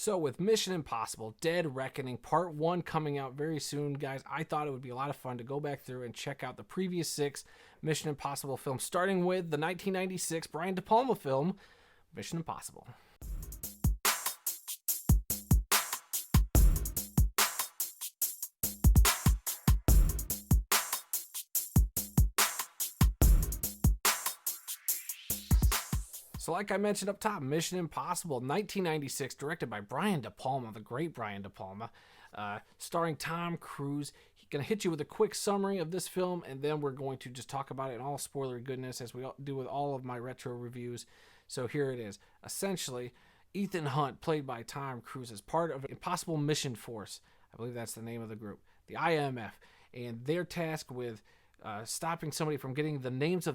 So with Mission Impossible Dead Reckoning Part 1 coming out very soon, guys, I thought it would be a lot of fun to go back through and check out the previous 6 Mission Impossible films, starting with the 1996 Brian De Palma film, Mission Impossible. So like I mentioned up top, Mission Impossible 1996, directed by Brian De Palma, the great Brian De Palma, starring Tom Cruise. He's going to hit you with a quick summary of this film, and then we're going to just talk about it in all spoiler goodness, as we do with all of my retro reviews. So here it is. Essentially, Ethan Hunt, played by Tom Cruise, is part of Impossible Mission Force. I believe that's the name of the group, the IMF, and they're tasked with stopping somebody from getting the names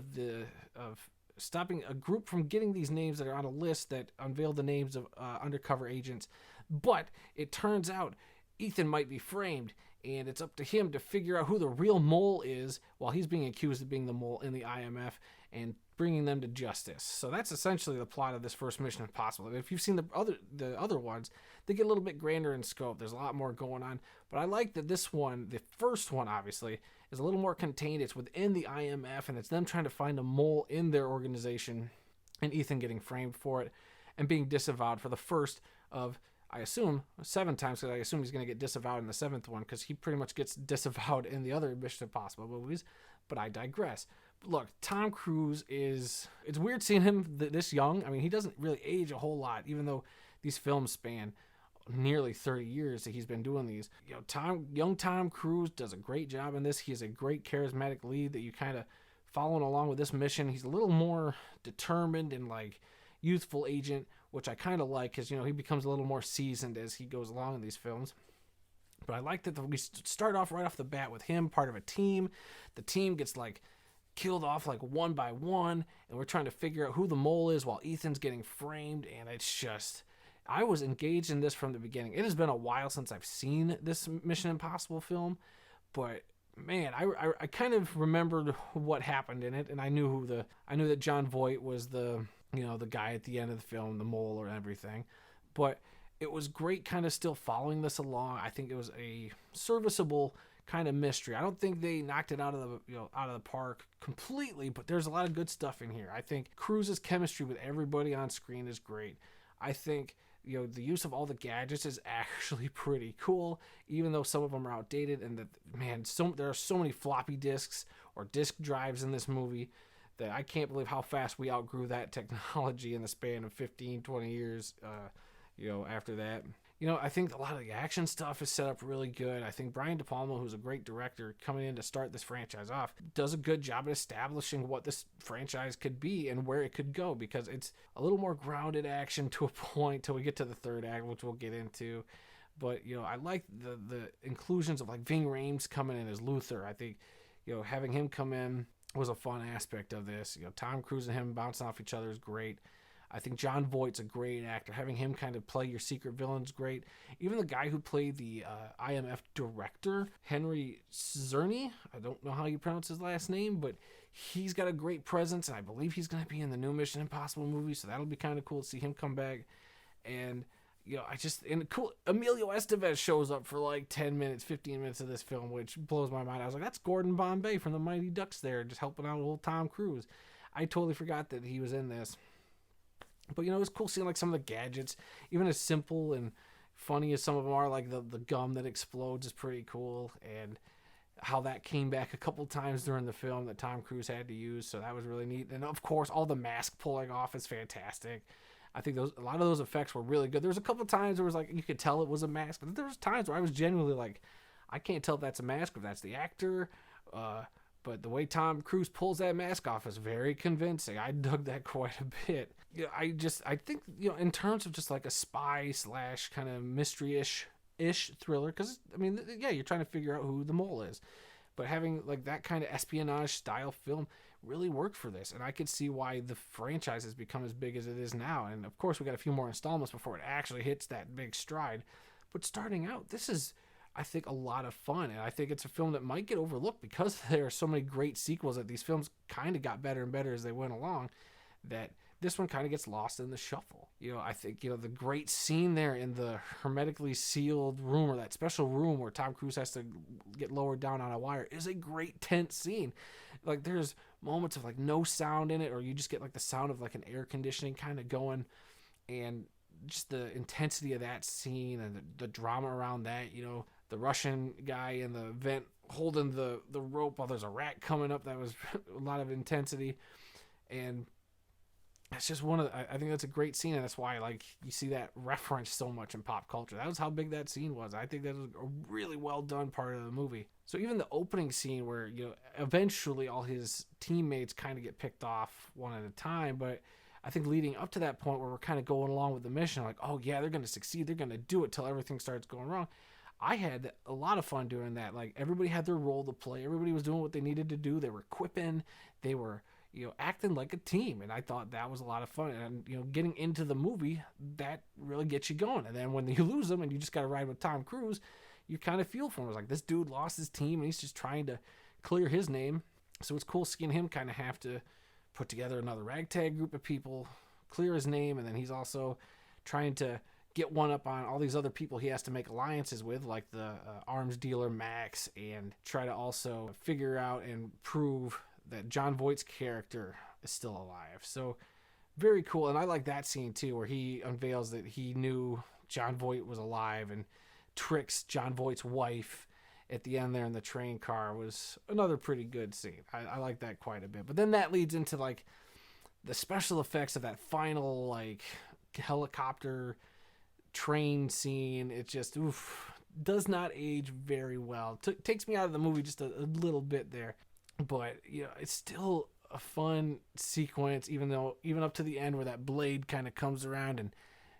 stopping a group from getting these names that are on a list that unveil the names of undercover agents. But it turns out Ethan might be framed, and it's up to him to figure out who the real mole is while he's being accused of being the mole in the IMF and bringing them to justice. So that's essentially the plot of this first Mission Impossible. If you've seen the other ones, they get a little bit grander in scope. There's a lot more going on. But I like that this one, the first one obviously, is a little more contained. It's within the IMF, and it's them trying to find a mole in their organization, and Ethan getting framed for it and being disavowed for the first of, I assume, 7 times, because I assume he's going to get disavowed in the 7th one, because he pretty much gets disavowed in the other Mission Impossible movies, but I digress. Look, Tom Cruise it's weird seeing him this young. I mean, he doesn't really age a whole lot, even though these films span nearly 30 years that he's been doing these. You know, young Tom Cruise does a great job in this. He is a great charismatic lead that you kind of following along with this mission. He's a little more determined and like youthful agent, which I kind of like, because, you know, he becomes a little more seasoned as he goes along in these films. But I like that we start off right off the bat with him part of a team. The team gets like killed off like one by one, and we're trying to figure out who the mole is while Ethan's getting framed, and it's just, I was engaged in this from the beginning. It has been a while since I've seen this Mission Impossible film, but man, I kind of remembered what happened in it, and I knew that Jon Voight was the guy at the end of the film, the mole or everything. But it was great kind of still following this along. I think it was a serviceable kind of mystery. I don't think they knocked it out of the park completely, but there's a lot of good stuff in here. I think Cruise's chemistry with everybody on screen is great. I think the use of all the gadgets is actually pretty cool, even though some of them are outdated, and there are so many floppy disks or disk drives in this movie that I can't believe how fast we outgrew that technology in the span of 15, 20 years, after that. I think a lot of the action stuff is set up really good. I think Brian De Palma, who's a great director coming in to start this franchise off, does a good job at establishing what this franchise could be and where it could go, because it's a little more grounded action to a point till we get to the third act, which we'll get into. But, I like the inclusions of like Ving Rhames coming in as Luther. I think, having him come in was a fun aspect of this. Tom Cruise and him bouncing off each other is great. I think Jon Voight's a great actor. Having him kind of play your secret villain's great. Even the guy who played the IMF director, Henry Czerny, I don't know how you pronounce his last name, but he's got a great presence, and I believe he's going to be in the new Mission Impossible movie, so that'll be kind of cool to see him come back. And, cool, Emilio Estevez shows up for like 10 minutes, 15 minutes of this film, which blows my mind. I was like, that's Gordon Bombay from the Mighty Ducks there, just helping out old Tom Cruise. I totally forgot that he was in this. But, it was cool seeing, like, some of the gadgets, even as simple and funny as some of them are, like the gum that explodes is pretty cool, and how that came back a couple times during the film that Tom Cruise had to use, so that was really neat. And, of course, all the mask pulling off is fantastic. I think a lot of those effects were really good. There was a couple times where it was like, you could tell it was a mask, but there was times where I was genuinely like, I can't tell if that's a mask, if that's the actor, but the way Tom Cruise pulls that mask off is very convincing. I dug that quite a bit. I think, in terms of just like a spy / kind of mystery-ish thriller, because, you're trying to figure out who the mole is. But having like that kind of espionage style film really worked for this. And I could see why the franchise has become as big as it is now. And of course, we got a few more installments before it actually hits that big stride. But starting out, this is, I think, a lot of fun, and I think it's a film that might get overlooked because there are so many great sequels that these films kind of got better and better as they went along, that this one kind of gets lost in the shuffle. I think, the great scene there in the hermetically sealed room, or that special room where Tom Cruise has to get lowered down on a wire, is a great tense scene. Like, there's moments of like no sound in it, or you just get like the sound of like an air conditioning kind of going, and just the intensity of that scene and the drama around that, the Russian guy in the vent holding the rope while there's a rat coming up. That was a lot of intensity. And it's just I think that's a great scene, and that's why like you see that reference so much in pop culture. That was how big that scene was. I think that was a really well done part of the movie. So even the opening scene where, eventually all his teammates kind of get picked off one at a time, but I think leading up to that point where we're kind of going along with the mission, like, oh yeah, they're going to succeed, they're going to do it till everything starts going wrong. I had a lot of fun doing that. Like, everybody had their role to play. Everybody was doing what they needed to do. They were quipping. They were, acting like a team. And I thought that was a lot of fun. And, getting into the movie, that really gets you going. And then when you lose them and you just got to ride with Tom Cruise, you kind of feel for him. It's like, this dude lost his team and he's just trying to clear his name. So it's cool seeing him kind of have to put together another ragtag group of people, clear his name, and then he's also trying to get one up on all these other people he has to make alliances with, like the arms dealer Max, and try to also figure out and prove that Jon Voight's character is still alive. So very cool. And I like that scene too, where he unveils that he knew Jon Voight was alive and tricks Jon Voight's wife at the end there in the train car. Was another pretty good scene. I like that quite a bit. But then that leads into like the special effects of that final like helicopter train scene. It just does not age very well. Takes me out of the movie just a little bit there, but it's still a fun sequence, even up to the end where that blade kind of comes around and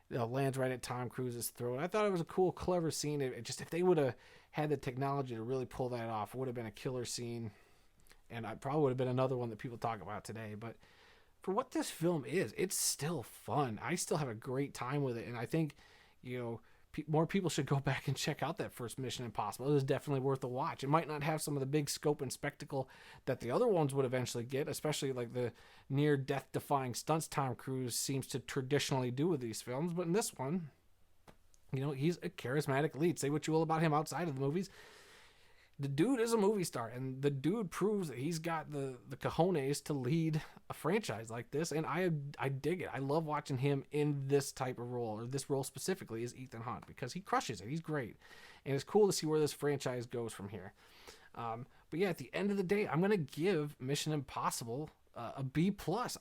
lands right at Tom Cruise's throat. I thought it was a cool, clever scene. It just, if they would have had the technology to really pull that off, it would have been a killer scene, and I probably would have been another one that people talk about today. But for what this film is, it's still fun. I still have a great time with it, and I think more people should go back and check out that first Mission Impossible. It is definitely worth a watch. It might not have some of the big scope and spectacle that the other ones would eventually get, especially like the near death-defying stunts Tom Cruise seems to traditionally do with these films. But in this one, he's a charismatic lead. Say what you will about him outside of the movies, the dude is a movie star, and the dude proves that he's got the cojones to lead a franchise like this, and I dig it. I love watching him in this type of role, or this role specifically is Ethan Hunt, because he crushes it. He's great, and it's cool to see where this franchise goes from here. But yeah, at the end of the day, I'm going to give Mission Impossible a B+.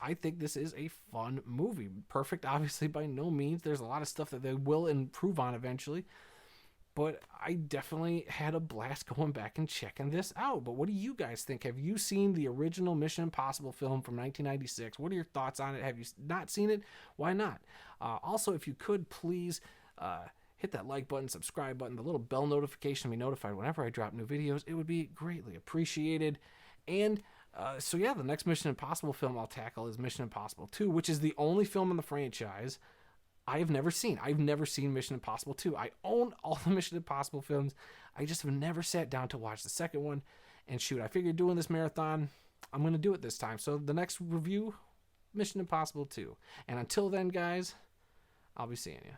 I think this is a fun movie. Perfect, obviously, by no means. There's a lot of stuff that they will improve on eventually. But I definitely had a blast going back and checking this out. But what do you guys think? Have you seen the original Mission Impossible film from 1996? What are your thoughts on it? Have you not seen it? Why not? Also, if you could, please hit that like button, subscribe button, the little bell notification to be notified whenever I drop new videos. It would be greatly appreciated. And so yeah, the next Mission Impossible film I'll tackle is Mission Impossible 2, which is the only film in the franchise I have never seen. I've never seen Mission Impossible 2. I own all the Mission Impossible films. I just have never sat down to watch the second one. And shoot, I figured doing this marathon, I'm going to do it this time. So the next review, Mission Impossible 2. And until then, guys, I'll be seeing you.